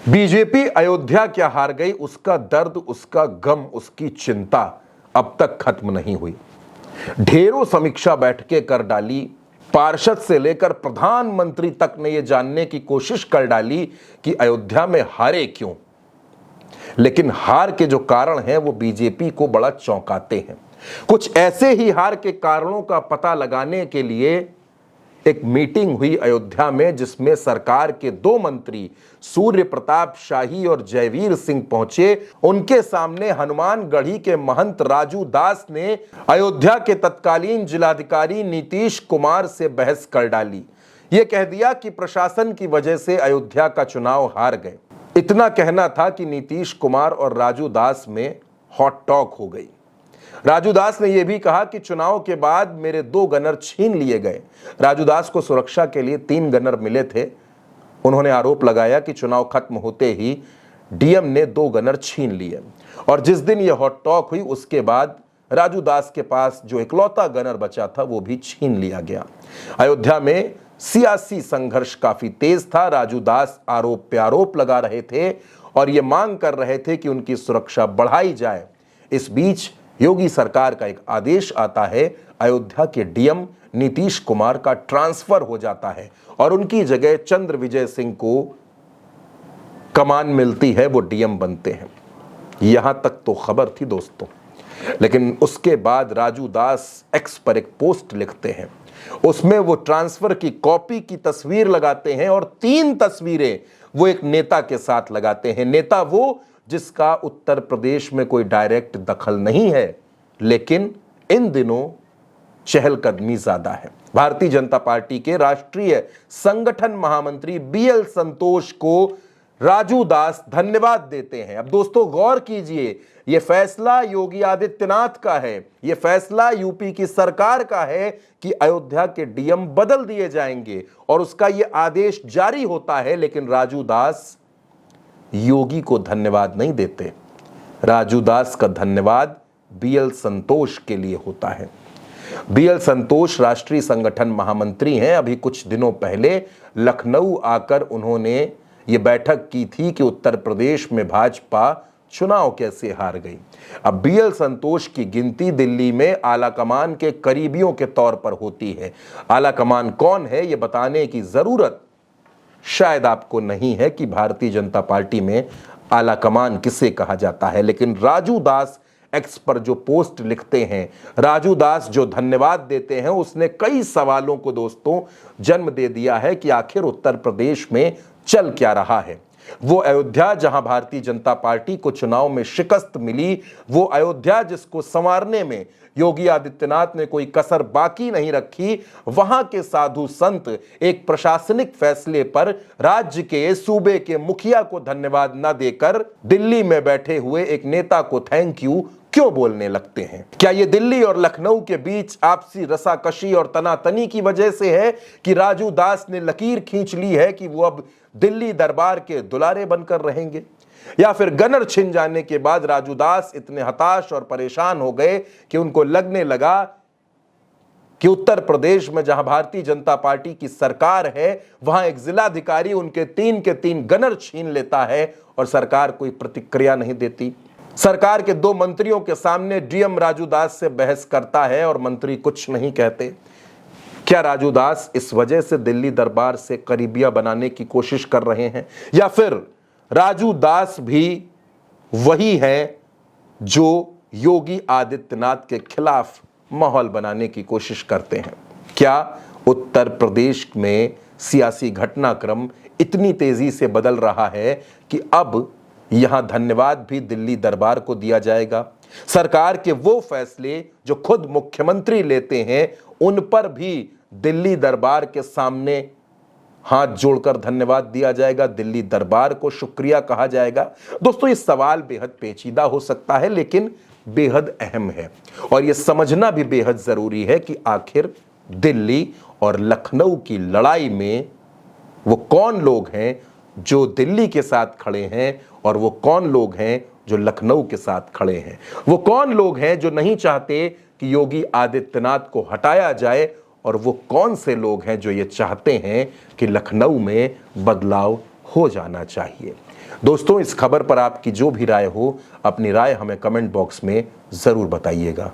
BJP Ayodhya क्या हार गई, उसका दर्द, उसका गम, उसकी चिंता अब तक खत्म नहीं हुई। ढेरों समीक्षा बैठकें कर डाली, पार्षद से लेकर प्रधानमंत्री तक ने यह जानने की कोशिश कर डाली कि अयोध्या में हारे क्यों। लेकिन हार के जो कारण हैं वो बीजेपी को बड़ा चौंकाते हैं। कुछ ऐसे ही हार के कारणों का पता लगाने के लिए एक मीटिंग हुई अयोध्या में, जिसमें सरकार के दो मंत्री सूर्य प्रताप शाही और जयवीर सिंह पहुंचे। उनके सामने हनुमानगढ़ी के महंत राजू दास ने अयोध्या के तत्कालीन जिलाधिकारी नीतीश कुमार से बहस कर डाली। यह कह दिया कि प्रशासन की वजह से अयोध्या का चुनाव हार गए। इतना कहना था कि नीतीश कुमार और राजू दास में हॉट टॉक हो गई। राजू दास ने यह भी कहा कि चुनाव के बाद मेरे 2 गनर छीन लिए गए। राजू दास को सुरक्षा के लिए 3 गनर मिले थे। उन्होंने आरोप लगाया कि चुनाव खत्म होते ही डीएम ने 2 गनर छीन लिए और जिस दिन यह हॉट टॉक हुई उसके बाद राजू दास के पास जो इकलौता गनर बचा था वो भी छीन लिया गया। अयोध्या में सियासी संघर्ष काफी तेज था। राजू दास आरोप पे आरोप लगा रहे थे और ये मांग कर रहे थे कि उनकी सुरक्षा बढ़ाई जाए। इस बीच योगी सरकार का एक आदेश आता है, अयोध्या के डीएम नीतीश कुमार का ट्रांसफर हो जाता है और उनकी जगह चंद्र विजय सिंह को कमान मिलती है, वो डीएम बनते हैं। यहां तक तो खबर थी दोस्तों, लेकिन उसके बाद राजू दास एक्स पर एक पोस्ट लिखते हैं। उसमें वो ट्रांसफर की कॉपी की तस्वीर लगाते हैं और 3 तस्वीरें वो एक नेता के साथ लगाते हैं। नेता वो जिसका उत्तर प्रदेश में कोई डायरेक्ट दखल नहीं है, लेकिन इन दिनों चहलकदमी ज्यादा है। भारतीय जनता पार्टी के राष्ट्रीय संगठन महामंत्री बीएल संतोष को राजू दास धन्यवाद देते हैं। अब दोस्तों गौर कीजिए, यह फैसला योगी आदित्यनाथ का है, यह फैसला यूपी की सरकार का है कि अयोध्या के डीएम बदल दिए जाएंगे और उसका यह आदेश जारी होता है। लेकिन राजू दास योगी को धन्यवाद नहीं देते। राजू दास का धन्यवाद बीएल संतोष के लिए होता है। बीएल संतोष राष्ट्रीय संगठन महामंत्री हैं। अभी कुछ दिनों पहले लखनऊ आकर उन्होंने ये बैठक की थी कि उत्तर प्रदेश में भाजपा चुनाव कैसे हार गई। अब बीएल संतोष की गिनती दिल्ली में आलाकमान के करीबियों के तौर पर होती है। आलाकमान कौन है ये बताने की जरूरत शायद आपको नहीं है कि भारतीय जनता पार्टी में आलाकमान किसे कहा जाता है, लेकिन राजू दास एक्स पर जो पोस्ट लिखते हैं, राजू दास जो धन्यवाद देते हैं, उसने कई सवालों को दोस्तों जन्म दे दिया है कि आखिर उत्तर प्रदेश में चल क्या रहा है। वो अयोध्या जहां भारतीय जनता पार्टी को चुनाव में शिकस्त मिली, वो अयोध्या जिसको संवारने में योगी आदित्यनाथ ने कोई कसर बाकी नहीं रखी, वहां के साधु संत एक प्रशासनिक फैसले पर राज्य के सूबे के मुखिया को धन्यवाद न देकर दिल्ली में बैठे हुए एक नेता को थैंक यू क्यों बोलने लगते हैं। क्या ये दिल्ली और लखनऊ के बीच आपसी रसाकशी और तनातनी की वजह से है कि राजू दास ने लकीर खींच ली है कि वो अब दिल्ली दरबार के दुलारे बनकर रहेंगे, या फिर गनर छिन जाने के बाद राजू दास इतने हताश और परेशान हो गए कि उनको लगने लगा कि उत्तर प्रदेश में जहां भारतीय जनता पार्टी की सरकार है वहां एक जिलाधिकारी उनके 3 के 3 गनर छीन लेता है और सरकार कोई प्रतिक्रिया नहीं देती। सरकार के 2 मंत्रियों के सामने डीएम राजू दास से बहस करता है और मंत्री कुछ नहीं कहते। क्या राजू दास इस वजह से दिल्ली दरबार से करीबिया बनाने की कोशिश कर रहे हैं, या फिर राजू दास भी वही है जो योगी आदित्यनाथ के खिलाफ माहौल बनाने की कोशिश करते हैं? क्या उत्तर प्रदेश में सियासी घटनाक्रम इतनी तेजी से बदल रहा है कि अब यहां धन्यवाद भी दिल्ली दरबार को दिया जाएगा? सरकार के वो फैसले जो खुद मुख्यमंत्री लेते हैं उन पर भी दिल्ली दरबार के सामने हाथ जोड़कर धन्यवाद दिया जाएगा, दिल्ली दरबार को शुक्रिया कहा जाएगा? दोस्तों ये सवाल बेहद पेचीदा हो सकता है लेकिन बेहद अहम है और यह समझना भी बेहद जरूरी है कि आखिर दिल्ली और लखनऊ की लड़ाई में वो कौन लोग हैं जो दिल्ली के साथ खड़े हैं और वो कौन लोग हैं जो लखनऊ के साथ खड़े हैं। वो कौन लोग हैं जो नहीं चाहते कि योगी आदित्यनाथ को हटाया जाए और वो कौन से लोग हैं जो ये चाहते हैं कि लखनऊ में बदलाव हो जाना चाहिए। दोस्तों, इस खबर पर आपकी जो भी राय हो, अपनी राय हमें कमेंट बॉक्स में जरूर बताइएगा।